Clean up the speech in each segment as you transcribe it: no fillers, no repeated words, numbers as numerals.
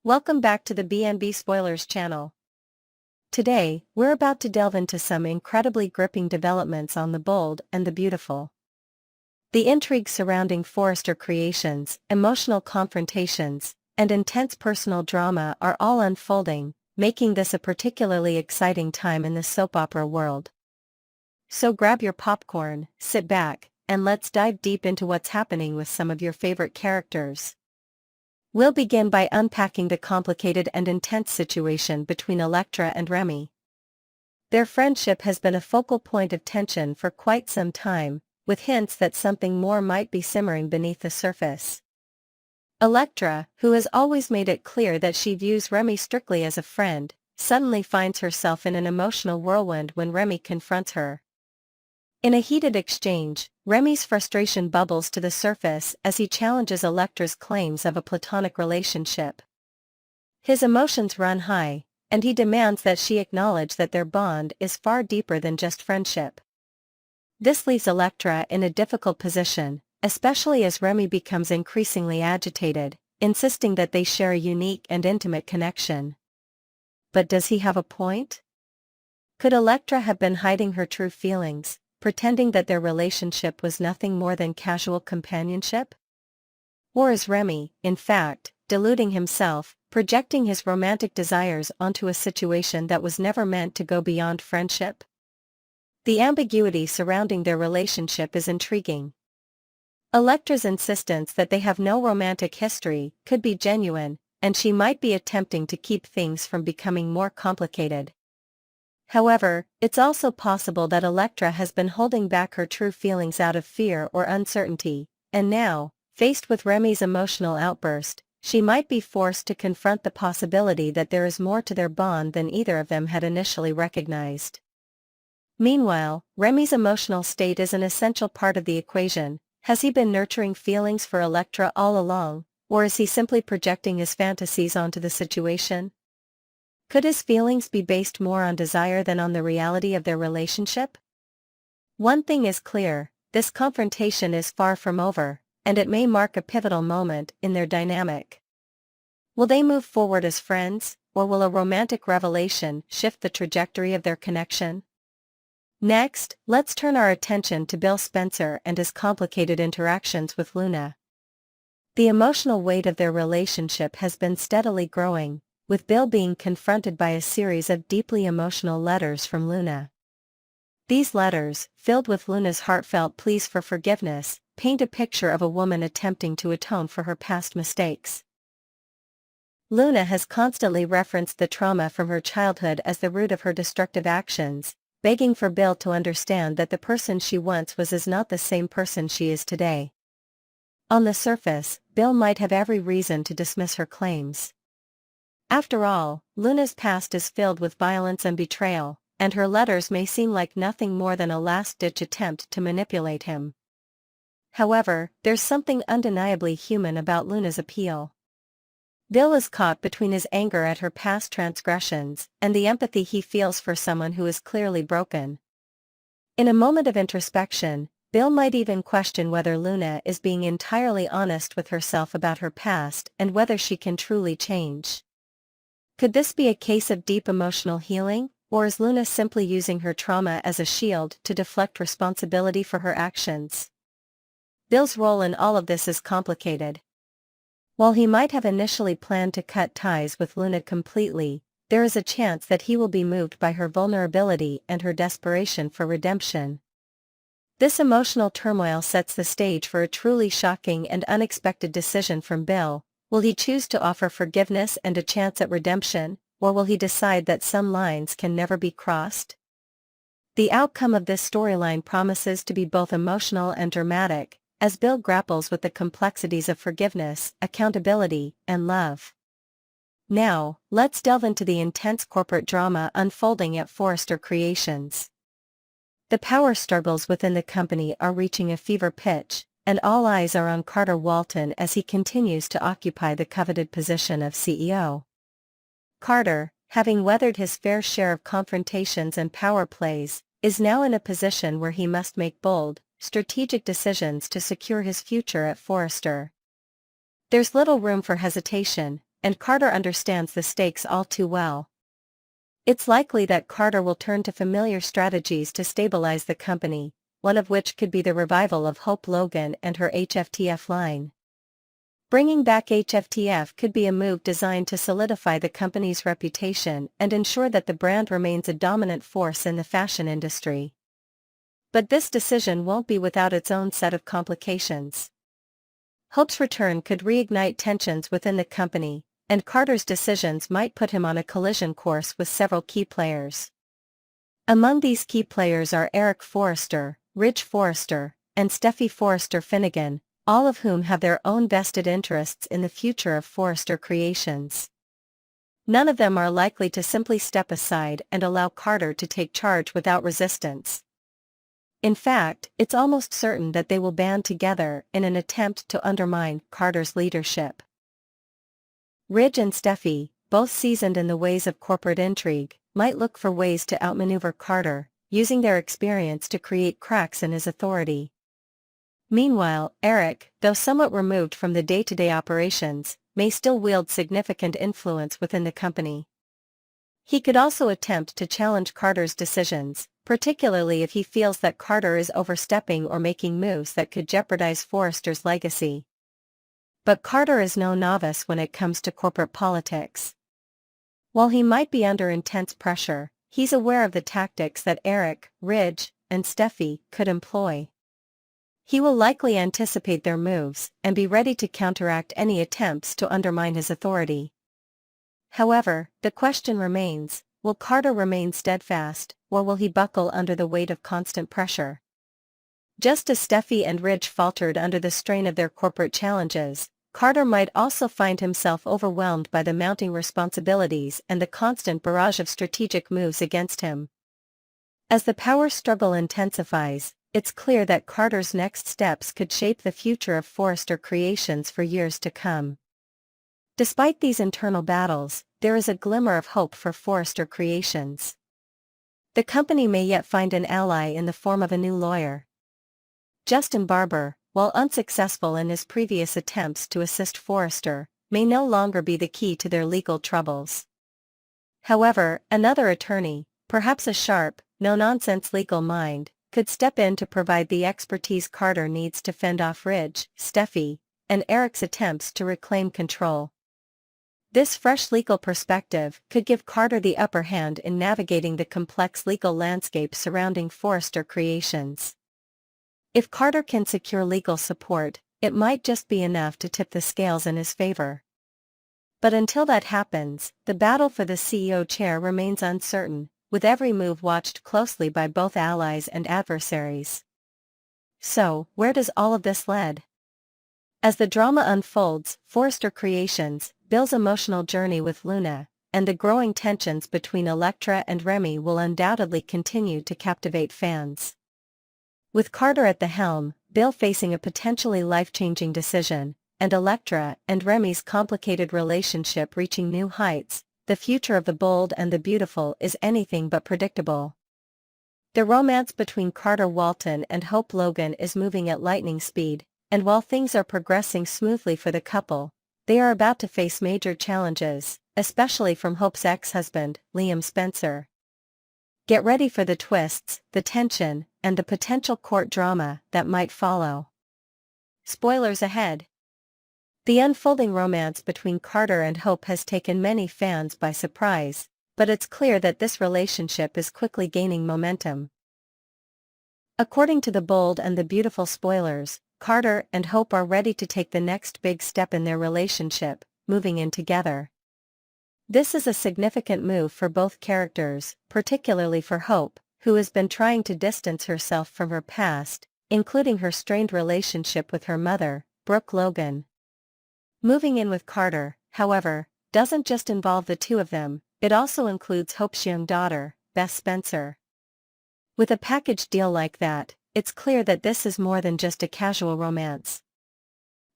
Welcome back to the B&B Spoilers channel. Today, we're about to delve into some incredibly gripping developments on The Bold and the Beautiful. The intrigue surrounding Forrester creations, emotional confrontations, and intense personal drama are all unfolding, making this a particularly exciting time in the soap opera world. So grab your popcorn, sit back, and let's dive deep into what's happening with some of your favorite characters. We'll begin by unpacking the complicated and intense situation between Electra and Remy. Their friendship has been a focal point of tension for quite some time, with hints that something more might be simmering beneath the surface. Electra, who has always made it clear that she views Remy strictly as a friend, suddenly finds herself in an emotional whirlwind when Remy confronts her. In a heated exchange, Remy's frustration bubbles to the surface as he challenges Electra's claims of a platonic relationship. His emotions run high, and he demands that she acknowledge that their bond is far deeper than just friendship. This leaves Electra in a difficult position, especially as Remy becomes increasingly agitated, insisting that they share a unique and intimate connection. But does he have a point? Could Electra have been hiding her true feelings, pretending that their relationship was nothing more than casual companionship? Or is Remy, in fact, deluding himself, projecting his romantic desires onto a situation that was never meant to go beyond friendship? The ambiguity surrounding their relationship is intriguing. Electra's insistence that they have no romantic history could be genuine, and she might be attempting to keep things from becoming more complicated. However, it's also possible that Electra has been holding back her true feelings out of fear or uncertainty, and now, faced with Remy's emotional outburst, she might be forced to confront the possibility that there is more to their bond than either of them had initially recognized. Meanwhile, Remy's emotional state is an essential part of the equation. Has he been nurturing feelings for Electra all along, or is he simply projecting his fantasies onto the situation? Could his feelings be based more on desire than on the reality of their relationship? One thing is clear, this confrontation is far from over, and it may mark a pivotal moment in their dynamic. Will they move forward as friends, or will a romantic revelation shift the trajectory of their connection? Next, let's turn our attention to Bill Spencer and his complicated interactions with Luna. The emotional weight of their relationship has been steadily growing, with Bill being confronted by a series of deeply emotional letters from Luna. These letters, filled with Luna's heartfelt pleas for forgiveness, paint a picture of a woman attempting to atone for her past mistakes. Luna has constantly referenced the trauma from her childhood as the root of her destructive actions, begging for Bill to understand that the person she once was is not the same person she is today. On the surface, Bill might have every reason to dismiss her claims. After all, Luna's past is filled with violence and betrayal, and her letters may seem like nothing more than a last-ditch attempt to manipulate him. However, there's something undeniably human about Luna's appeal. Bill is caught between his anger at her past transgressions and the empathy he feels for someone who is clearly broken. In a moment of introspection, Bill might even question whether Luna is being entirely honest with herself about her past and whether she can truly change. Could this be a case of deep emotional healing, or is Luna simply using her trauma as a shield to deflect responsibility for her actions? Bill's role in all of this is complicated. While he might have initially planned to cut ties with Luna completely, there is a chance that he will be moved by her vulnerability and her desperation for redemption. This emotional turmoil sets the stage for a truly shocking and unexpected decision from Bill. Will he choose to offer forgiveness and a chance at redemption, or will he decide that some lines can never be crossed? The outcome of this storyline promises to be both emotional and dramatic, as Bill grapples with the complexities of forgiveness, accountability, and love. Now, let's delve into the intense corporate drama unfolding at Forrester Creations. The power struggles within the company are reaching a fever pitch, and all eyes are on Carter Walton as he continues to occupy the coveted position of CEO. Carter, having weathered his fair share of confrontations and power plays, is now in a position where he must make bold, strategic decisions to secure his future at Forrester. There's little room for hesitation, and Carter understands the stakes all too well. It's likely that Carter will turn to familiar strategies to stabilize the company, one of which could be the revival of Hope Logan and her HFTF line. Bringing back HFTF could be a move designed to solidify the company's reputation and ensure that the brand remains a dominant force in the fashion industry. But this decision won't be without its own set of complications. Hope's return could reignite tensions within the company, and Carter's decisions might put him on a collision course with several key players. Among these key players are Eric Forrester, Ridge Forrester, and Steffi Forrester Finnegan, all of whom have their own vested interests in the future of Forrester Creations. None of them are likely to simply step aside and allow Carter to take charge without resistance. In fact, it's almost certain that they will band together in an attempt to undermine Carter's leadership. Ridge and Steffi, both seasoned in the ways of corporate intrigue, might look for ways to outmaneuver Carter, using their experience to create cracks in his authority. Meanwhile, Eric, though somewhat removed from the day-to-day operations, may still wield significant influence within the company. He could also attempt to challenge Carter's decisions, particularly if he feels that Carter is overstepping or making moves that could jeopardize Forrester's legacy. But Carter is no novice when it comes to corporate politics. While he might be under intense pressure, he's aware of the tactics that Eric, Ridge, and Steffi could employ. He will likely anticipate their moves and be ready to counteract any attempts to undermine his authority. However, the question remains, will Carter remain steadfast, or will he buckle under the weight of constant pressure? Just as Steffi and Ridge faltered under the strain of their corporate challenges, Carter might also find himself overwhelmed by the mounting responsibilities and the constant barrage of strategic moves against him. As the power struggle intensifies, it's clear that Carter's next steps could shape the future of Forrester Creations for years to come. Despite these internal battles, there is a glimmer of hope for Forrester Creations. The company may yet find an ally in the form of a new lawyer. Justin Barber, while unsuccessful in his previous attempts to assist Forrester, may no longer be the key to their legal troubles. However, another attorney, perhaps a sharp, no-nonsense legal mind, could step in to provide the expertise Carter needs to fend off Ridge, Steffi, and Eric's attempts to reclaim control. This fresh legal perspective could give Carter the upper hand in navigating the complex legal landscape surrounding Forrester Creations. If Carter can secure legal support, it might just be enough to tip the scales in his favor. But until that happens, the battle for the CEO chair remains uncertain, with every move watched closely by both allies and adversaries. So, where does all of this lead? As the drama unfolds, Forrester Creations, Bill's emotional journey with Luna, and the growing tensions between Electra and Remy will undoubtedly continue to captivate fans. With Carter at the helm, Bill facing a potentially life-changing decision, and Electra and Remy's complicated relationship reaching new heights, the future of the bold and the beautiful is anything but predictable. The romance between Carter Walton and Hope Logan is moving at lightning speed, and while things are progressing smoothly for the couple, they are about to face major challenges, especially from Hope's ex-husband, Liam Spencer. Get ready for the twists, the tension, and the potential court drama that might follow. Spoilers ahead. The unfolding romance between Carter and Hope has taken many fans by surprise, but it's clear that this relationship is quickly gaining momentum. According to the Bold and the Beautiful spoilers, Carter and Hope are ready to take the next big step in their relationship, moving in together. This is a significant move for both characters, particularly for Hope, who has been trying to distance herself from her past, including her strained relationship with her mother, Brooke Logan. Moving in with Carter, however, doesn't just involve the two of them, it also includes Hope's young daughter, Beth Spencer. With a package deal like that, it's clear that this is more than just a casual romance.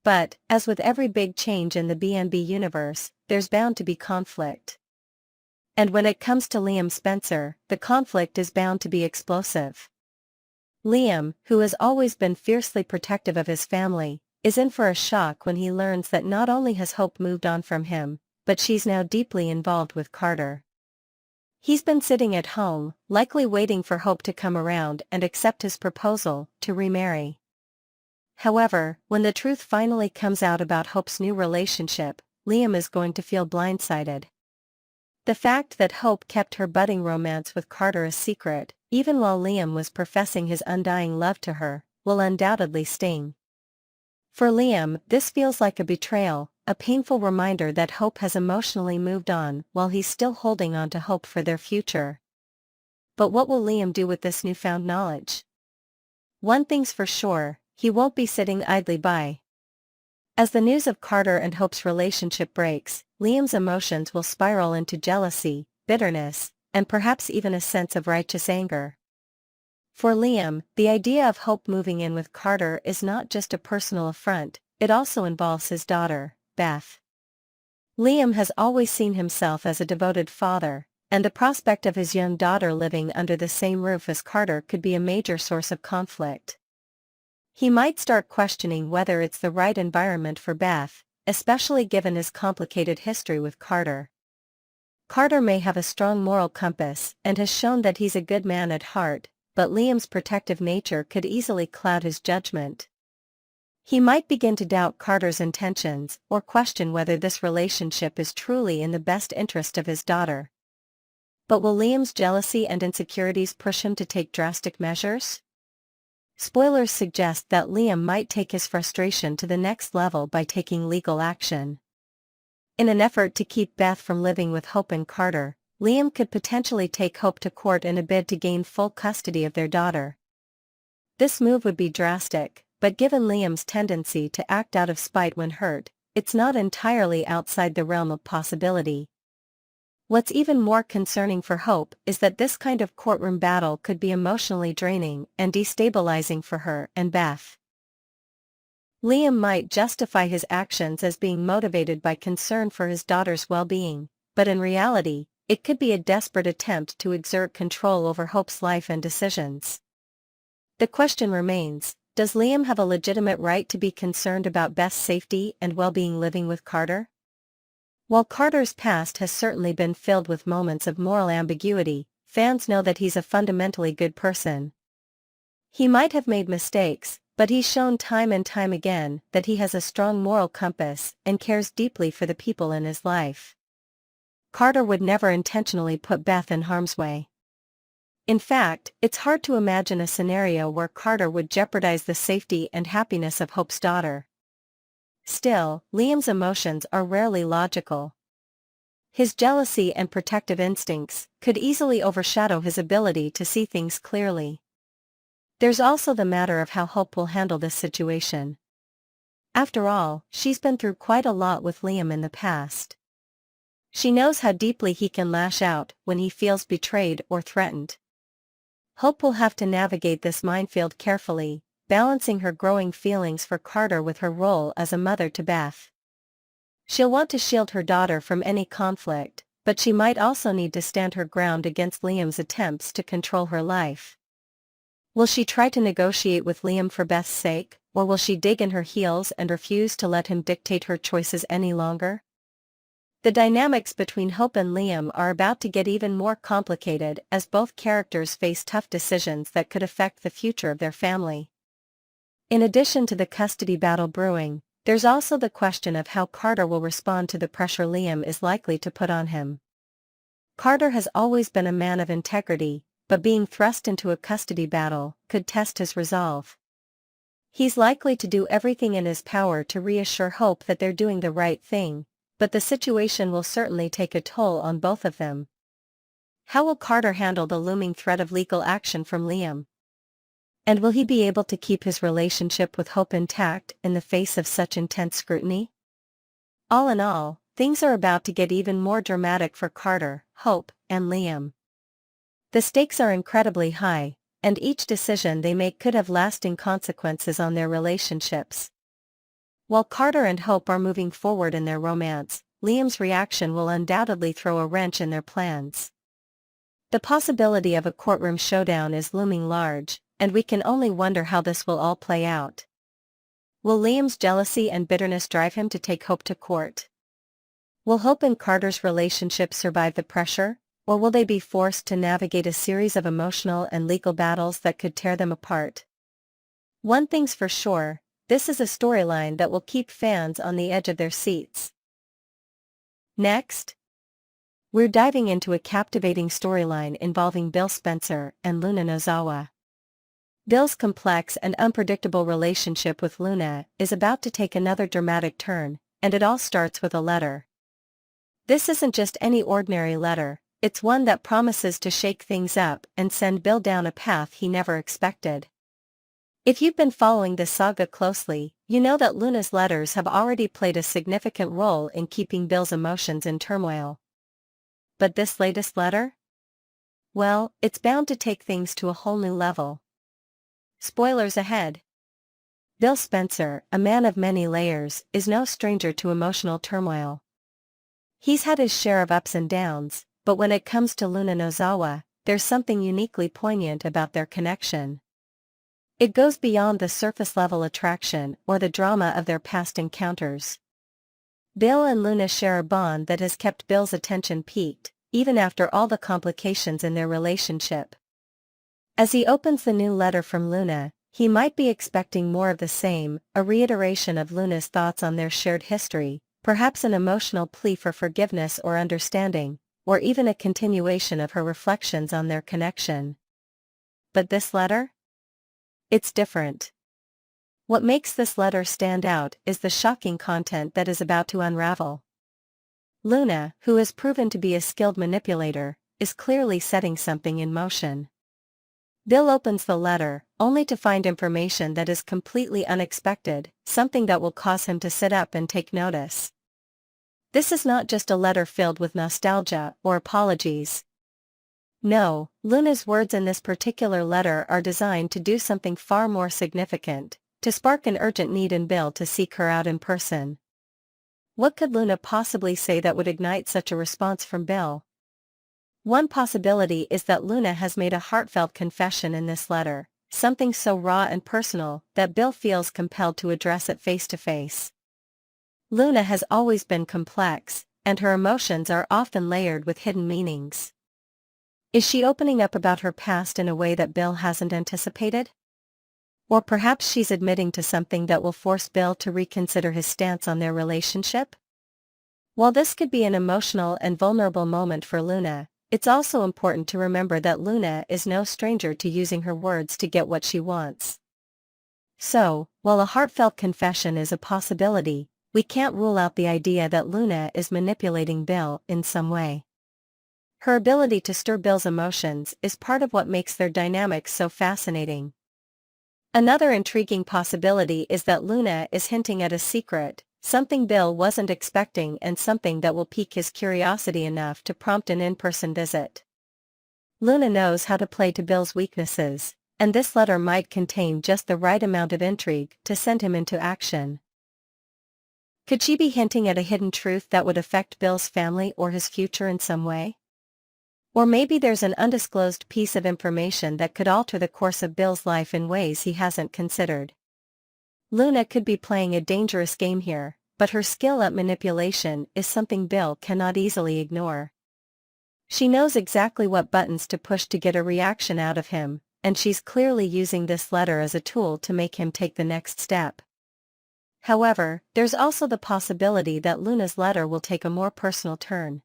But, as with every big change in the B&B universe, there's bound to be conflict. And when it comes to Liam Spencer, the conflict is bound to be explosive. Liam, who has always been fiercely protective of his family, is in for a shock when he learns that not only has Hope moved on from him, but she's now deeply involved with Carter. He's been sitting at home, likely waiting for Hope to come around and accept his proposal to remarry. However, when the truth finally comes out about Hope's new relationship, Liam is going to feel blindsided. The fact that Hope kept her budding romance with Carter a secret, even while Liam was professing his undying love to her, will undoubtedly sting. For Liam, this feels like a betrayal, a painful reminder that Hope has emotionally moved on while he's still holding on to hope for their future. But what will Liam do with this newfound knowledge? One thing's for sure, he won't be sitting idly by. As the news of Carter and Hope's relationship breaks, Liam's emotions will spiral into jealousy, bitterness, and perhaps even a sense of righteous anger. For Liam, the idea of Hope moving in with Carter is not just a personal affront, it also involves his daughter, Beth. Liam has always seen himself as a devoted father, and the prospect of his young daughter living under the same roof as Carter could be a major source of conflict. He might start questioning whether it's the right environment for Beth, especially given his complicated history with Carter. Carter may have a strong moral compass and has shown that he's a good man at heart, but Liam's protective nature could easily cloud his judgment. He might begin to doubt Carter's intentions or question whether this relationship is truly in the best interest of his daughter. But will Liam's jealousy and insecurities push him to take drastic measures? Spoilers suggest that Liam might take his frustration to the next level by taking legal action. In an effort to keep Beth from living with Hope and Carter, Liam could potentially take Hope to court in a bid to gain full custody of their daughter. This move would be drastic, but given Liam's tendency to act out of spite when hurt, it's not entirely outside the realm of possibility. What's even more concerning for Hope is that this kind of courtroom battle could be emotionally draining and destabilizing for her and Beth. Liam might justify his actions as being motivated by concern for his daughter's well-being, but in reality, it could be a desperate attempt to exert control over Hope's life and decisions. The question remains, does Liam have a legitimate right to be concerned about Beth's safety and well-being living with Carter? While Carter's past has certainly been filled with moments of moral ambiguity, fans know that he's a fundamentally good person. He might have made mistakes, but he's shown time and time again that he has a strong moral compass and cares deeply for the people in his life. Carter would never intentionally put Beth in harm's way. In fact, it's hard to imagine a scenario where Carter would jeopardize the safety and happiness of Hope's daughter. Still, Liam's emotions are rarely logical. His jealousy and protective instincts could easily overshadow his ability to see things clearly. There's also the matter of how Hope will handle this situation. After all, she's been through quite a lot with Liam in the past. She knows how deeply he can lash out when he feels betrayed or threatened. Hope will have to navigate this minefield carefully, balancing her growing feelings for Carter with her role as a mother to Beth. She'll want to shield her daughter from any conflict, but she might also need to stand her ground against Liam's attempts to control her life. Will she try to negotiate with Liam for Beth's sake, or will she dig in her heels and refuse to let him dictate her choices any longer? The dynamics between Hope and Liam are about to get even more complicated as both characters face tough decisions that could affect the future of their family. In addition to the custody battle brewing, there's also the question of how Carter will respond to the pressure Liam is likely to put on him. Carter has always been a man of integrity, but being thrust into a custody battle could test his resolve. He's likely to do everything in his power to reassure Hope that they're doing the right thing, but the situation will certainly take a toll on both of them. How will Carter handle the looming threat of legal action from Liam? And will he be able to keep his relationship with Hope intact in the face of such intense scrutiny? All in all, things are about to get even more dramatic for Carter, Hope, and Liam. The stakes are incredibly high, and each decision they make could have lasting consequences on their relationships. While Carter and Hope are moving forward in their romance, Liam's reaction will undoubtedly throw a wrench in their plans. The possibility of a courtroom showdown is looming large, and we can only wonder how this will all play out. Will Liam's jealousy and bitterness drive him to take Hope to court? Will Hope and Carter's relationship survive the pressure, or will they be forced to navigate a series of emotional and legal battles that could tear them apart? One thing's for sure, this is a storyline that will keep fans on the edge of their seats. Next, we're diving into a captivating storyline involving Bill Spencer and Luna Nozawa. Bill's complex and unpredictable relationship with Luna is about to take another dramatic turn, and it all starts with a letter. This isn't just any ordinary letter, it's one that promises to shake things up and send Bill down a path he never expected. If you've been following this saga closely, you know that Luna's letters have already played a significant role in keeping Bill's emotions in turmoil. But this latest letter? Well, it's bound to take things to a whole new level. Spoilers ahead. Bill Spencer, a man of many layers, is no stranger to emotional turmoil. He's had his share of ups and downs, but when it comes to Luna Nozawa, there's something uniquely poignant about their connection. It goes beyond the surface-level attraction or the drama of their past encounters. Bill and Luna share a bond that has kept Bill's attention peaked, even after all the complications in their relationship. As he opens the new letter from Luna, he might be expecting more of the same, a reiteration of Luna's thoughts on their shared history, perhaps an emotional plea for forgiveness or understanding, or even a continuation of her reflections on their connection. But this letter? It's different. What makes this letter stand out is the shocking content that is about to unravel. Luna, who has proven to be a skilled manipulator, is clearly setting something in motion. Bill opens the letter, only to find information that is completely unexpected, something that will cause him to sit up and take notice. This is not just a letter filled with nostalgia or apologies. No, Luna's words in this particular letter are designed to do something far more significant, to spark an urgent need in Bill to seek her out in person. What could Luna possibly say that would ignite such a response from Bill? One possibility is that Luna has made a heartfelt confession in this letter, something so raw and personal that Bill feels compelled to address it face to face. Luna has always been complex, and her emotions are often layered with hidden meanings. Is she opening up about her past in a way that Bill hasn't anticipated? Or perhaps she's admitting to something that will force Bill to reconsider his stance on their relationship? While this could be an emotional and vulnerable moment for Luna, it's also important to remember that Luna is no stranger to using her words to get what she wants. So, while a heartfelt confession is a possibility, we can't rule out the idea that Luna is manipulating Bill in some way. Her ability to stir Bill's emotions is part of what makes their dynamic so fascinating. Another intriguing possibility is that Luna is hinting at a secret, something Bill wasn't expecting and something that will pique his curiosity enough to prompt an in-person visit. Luna knows how to play to Bill's weaknesses, and this letter might contain just the right amount of intrigue to send him into action. Could she be hinting at a hidden truth that would affect Bill's family or his future in some way? Or maybe there's an undisclosed piece of information that could alter the course of Bill's life in ways he hasn't considered. Luna could be playing a dangerous game here, but her skill at manipulation is something Bill cannot easily ignore. She knows exactly what buttons to push to get a reaction out of him, and she's clearly using this letter as a tool to make him take the next step. However, there's also the possibility that Luna's letter will take a more personal turn.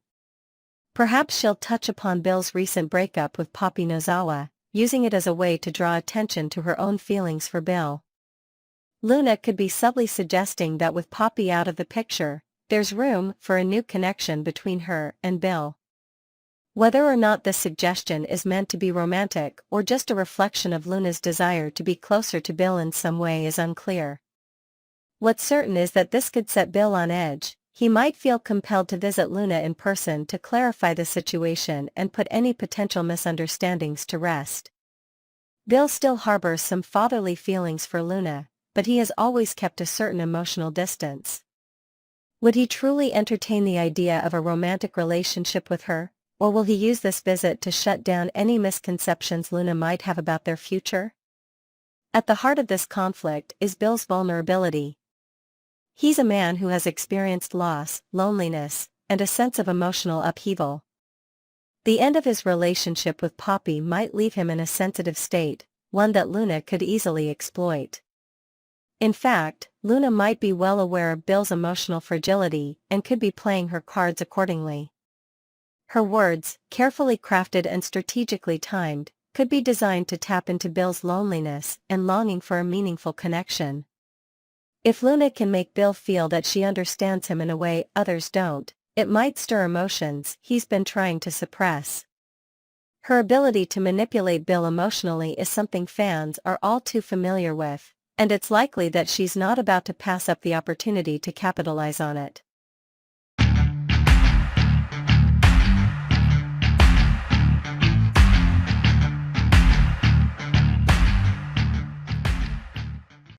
Perhaps she'll touch upon Bill's recent breakup with Poppy Nozawa, using it as a way to draw attention to her own feelings for Bill. Luna could be subtly suggesting that with Poppy out of the picture, there's room for a new connection between her and Bill. Whether or not this suggestion is meant to be romantic or just a reflection of Luna's desire to be closer to Bill in some way is unclear. What's certain is that this could set Bill on edge. He might feel compelled to visit Luna in person to clarify the situation and put any potential misunderstandings to rest. Bill still harbors some fatherly feelings for Luna, but he has always kept a certain emotional distance. Would he truly entertain the idea of a romantic relationship with her, or will he use this visit to shut down any misconceptions Luna might have about their future? At the heart of this conflict is Bill's vulnerability. He's a man who has experienced loss, loneliness, and a sense of emotional upheaval. The end of his relationship with Poppy might leave him in a sensitive state, one that Luna could easily exploit. In fact, Luna might be well aware of Bill's emotional fragility and could be playing her cards accordingly. Her words, carefully crafted and strategically timed, could be designed to tap into Bill's loneliness and longing for a meaningful connection. If Luna can make Bill feel that she understands him in a way others don't, it might stir emotions he's been trying to suppress. Her ability to manipulate Bill emotionally is something fans are all too familiar with, and it's likely that she's not about to pass up the opportunity to capitalize on it.